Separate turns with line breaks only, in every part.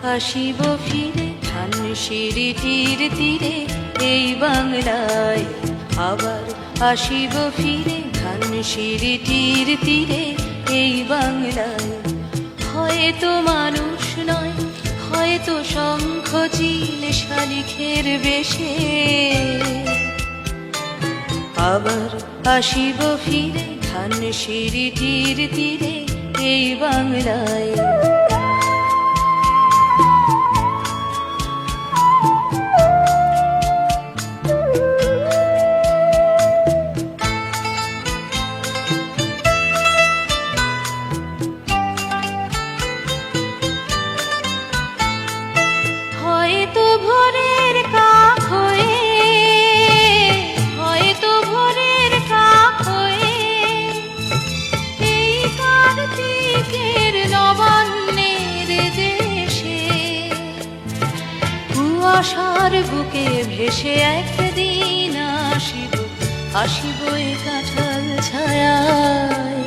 আসিব ফিরে ধানসিঁড়িটির তীরে এই বাংলায়, আবার আসিব ফিরে ধানসিঁড়িটির তীরে এই বাংলায়। হয়তো মানুষ নয়, হয়তো শঙ্খ চিল শালিখের বেশে, আবার আসিব ফিরে ধানসিঁড়িটির তীরে এই বাংলায়। হয়তো ভোরের কাক হয়ে, হয়তো ভোরের কাক হয়ে এই কার্তিকের নবান্নের দেশে কুয়াশার বুকে ভেসে একদিন আসিব, আসিব এ কাঁঠাল ছায়ায়,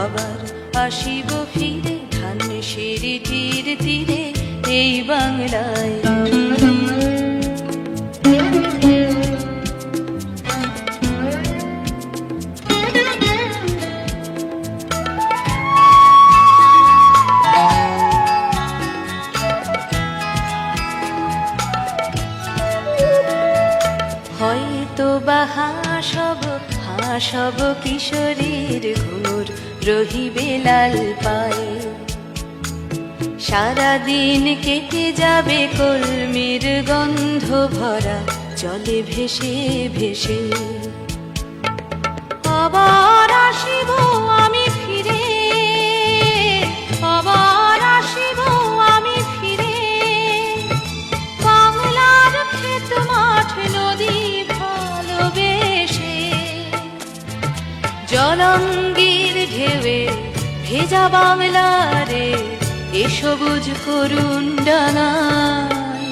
আবার আসিব ফিরে ধানসিঁড়িটির তীরে এই বাংলায়। হয়তো বা হাসব কিশোরীর ঘুর রহিবে লাল পায়ে, সারাদিন কেটে যাবে কলমির গন্ধ ভরা জলে ভেসে ভেসে। আবার আসিব আমি ফিরে, আবার আসিব আমি ফিরে বাংলার ক্ষেত মাঠ নদী ভালোবেসে। জলঙ্গির ঢেউয়ে ভেজা বাংলারে এ সবুজ করুণ ডানায়,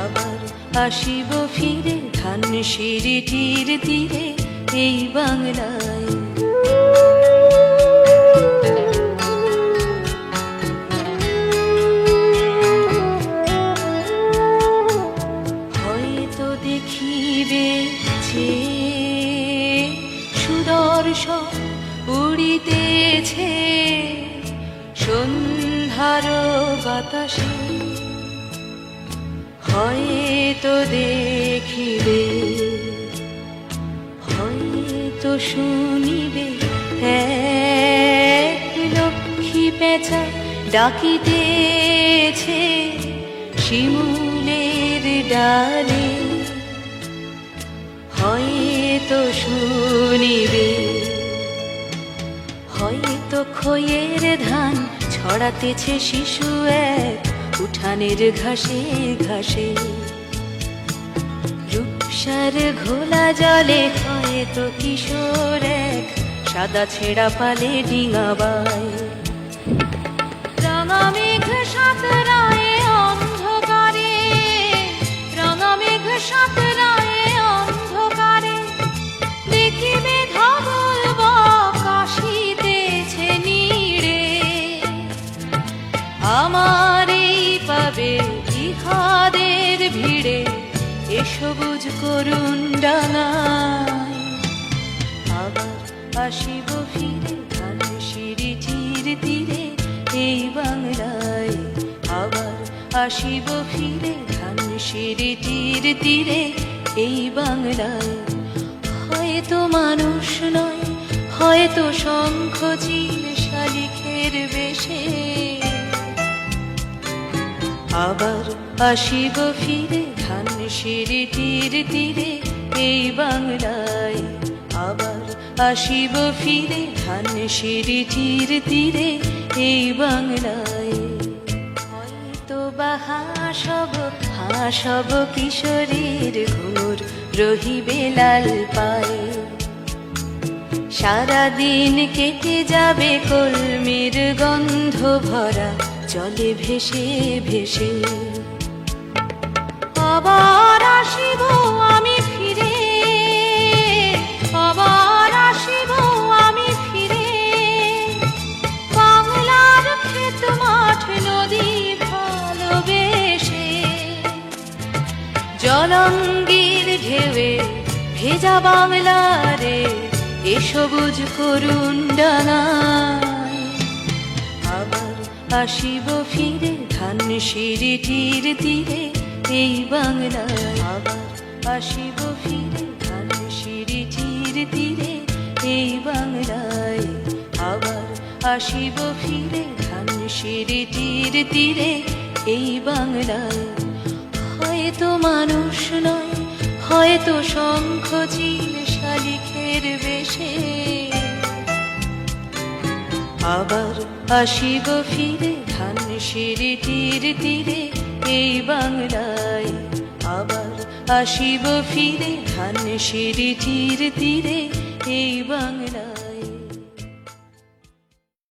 আবার আসিব ফিরে ধানসিঁড়িটির তীরে এই বাংলায়। হয়তো দেখিবে যে সুদর্শন উড়িতেছে সন্ধ্যার বাতাসে, হয়তো দেখিবে, হয়তো শুনিবে এক লক্ষ্মী পেঁচা ডাকিতেছে শিমুলের ডালে, হয়তো শুনিবে, হয়তো খইয়ের ধান ছড়াতেছে শিশু এক উঠানের ঘাসে ঘাসে, রূপসার ঘোলা জলে হয়তো কিশোর এক সাদা ছেঁড়া পালে ডিঙাবায়। রাঙা মেঘ সাঁতরায়ে অন্ধকারে, রাঙা মেঘ সাঁতরায়ে অন্ধকারে দেখিবে ধবল বক আসিতেছে নীড়ে, আমার এই পাবে ইহাদের ভিড়ে এ সবুজ করুণ ডানায়। আবার আসিব ফিরে ধানসিঁড়িটির তীরে এই বাংলায়, আবার আসিব ফিরে ধানসিঁড়িটির তীরে এই বাংলায়। হয়তো মানুষ নয়, হয়তো শঙ্খ চিল শালিখের বেশে, আবার আসিব ফিরে ধানসিঁড়িটির তীরে এই বাংলায়, আবার আসিব ফিরে ধানসিঁড়িটির তীরে এই বাংলায়। হয়তো বা হাসব কিশোরীর ঘুর রহিবে লাল পায়ে, সারাদিন কেটে যাবে কলমির গন্ধ ভরা জলে ভেসে ভেসে। আবার আসিব আমি ফিরে, আবার আসিব আমি ফিরে বাংলার ক্ষেত মাঠ নদী বাংলারে এ সবুজ করুণ ডাঙায়। আবার আসিব ফিরে ধানসিঁড়িটির তীরে এই বাংলায়। আবার আসিব ফিরে ধানসিঁড়িটির তীরে এই বাংলায়। আবার আসিব ফিরে ধানসিঁড়িটির তীরে এই বাংলায়। হয়তো মানুষ নয়, হয়তো শঙ্খ চিল শালিখের বেশে, আবার আসিব ফিরে ধানসিঁড়িটির তীরে এই বাংলায়। আবার আসিব ফিরে ধানসিঁড়িটির তীরে এই বাংলায়।